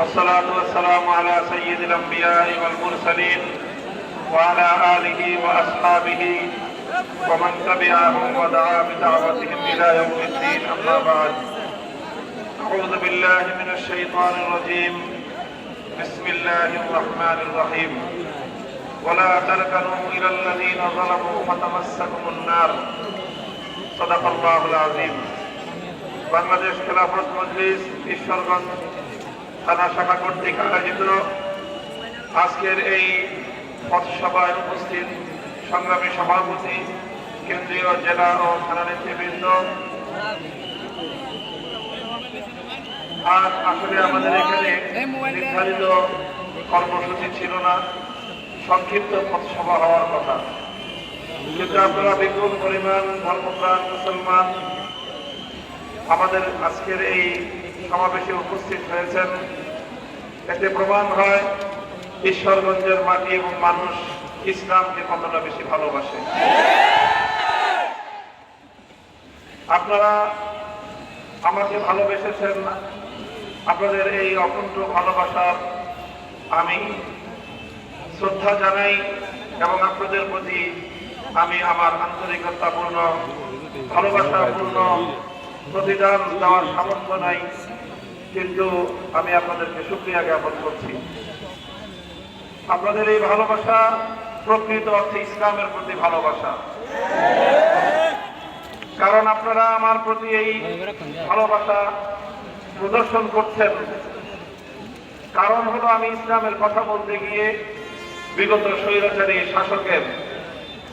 والصلاة والسلام على سيد الأنبياء والمرسلين وعلى آله وأصحابه ومن تبعهم ودعا بدعوتهم إلى يوم الدين. أما بعد، أعوذ بالله من الشيطان الرجيم. بسم الله الرحمن الرحيم. ولا تركنوا إلى الذين ظلموا فتمسكم النار. صدق الله العظيم. বাংলাদেশ খেলাফত মজলিস ঈশ্বরগঞ্জ থানা শাখা কর্তৃক আয়োজিত আজকের এই পথসভায় উপস্থিত সংগ্রামী সভাপতি, কেন্দ্রীয় জেলা ও থানা নেতৃবৃন্দ, আজ আসলে আমাদের এখানে নির্ধারিত কর্মসূচি ছিল না, সংক্ষিপ্ত পথসভা হওয়ার কথা, কিন্তু আপনারা বিপুল পরিমাণ ধর্মপ্রাণ মুসলমান আমাদের আজকের এই সমাবেশে উপস্থিত হয়েছেন। এতে প্রমাণ হয় ঈশ্বরগঞ্জের মাটি এবং মানুষ ইসলামকে কতটা বেশি ভালোবাসে। আপনারা আমাকে ভালোবেসেছেন, আপনাদের এই অকুণ্ঠ ভালোবাসার আমি শ্রদ্ধা জানাই এবং আপনাদের প্রতি আমি আমার আন্তরিকতাপূর্ণ ভালোবাসাপূর্ণ প্রতিদান দেওয়ার সামর্থ্য নাই, কিন্তু আমি আপনাদেরকে শুকরিয়া জ্ঞাপন করছি। আপনাদের এই ভালোবাসা প্রকৃত অর্থে ইসলামের প্রতি ভালোবাসা, কারণ আপনারা আমার প্রতি এই ভালোবাসা প্রদর্শন করছেন। কারণ হলো আমি ইসলামের কথা বলতে গিয়ে বিগত স্বৈরাচারী শাসকের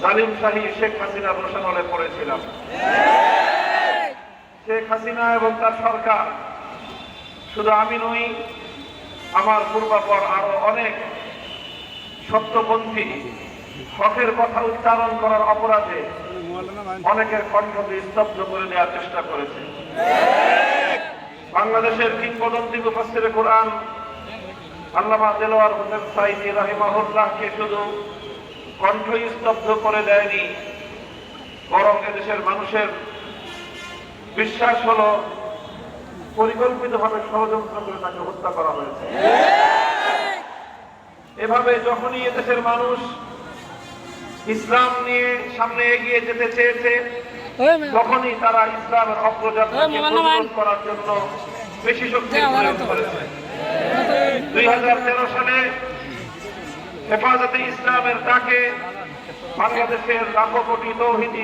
জালিম শাহী শেখ হাসিনা রোশানলে পড়েছিলাম। শেখ হাসিনা এবং তার সরকার, শুধু আমি নই, আমার পূর্বাপর আরো অনেক সত্যপন্থী হকের কথা উচ্চারণ করার অপরাধে অনেকের কণ্ঠকে স্তব্ধ করে দেওয়ার চেষ্টা করেছে। বাংলাদেশের কিংবদন্তি মুফাসসিরে কোরআন আল্লামা দেলোয়ার হোসেন সাঈদী রাহিমাহুল্লাহকে শুধু কণ্ঠ স্তব্ধ করে দেয়নি, বরং এদেশের মানুষের বিশ্বাস হলো পরিকল্পিতভাবে ষড়যন্ত্র করে তাকে হত্যা করা হয়েছে। এভাবে যখনই এদেশের মানুষ ইসলাম নিয়ে সামনে এগিয়ে যেতে চেয়েছে, তখনই তারা ইসলামের অগ্রযাত্রাকে প্রতিরোধ করার জন্য বেশি শক্তি প্রয়োগ করেছে। 2013 সালে হেফাজতে ইসলামের ডাকে বাংলাদেশের লাখো কোটি তৌহিদি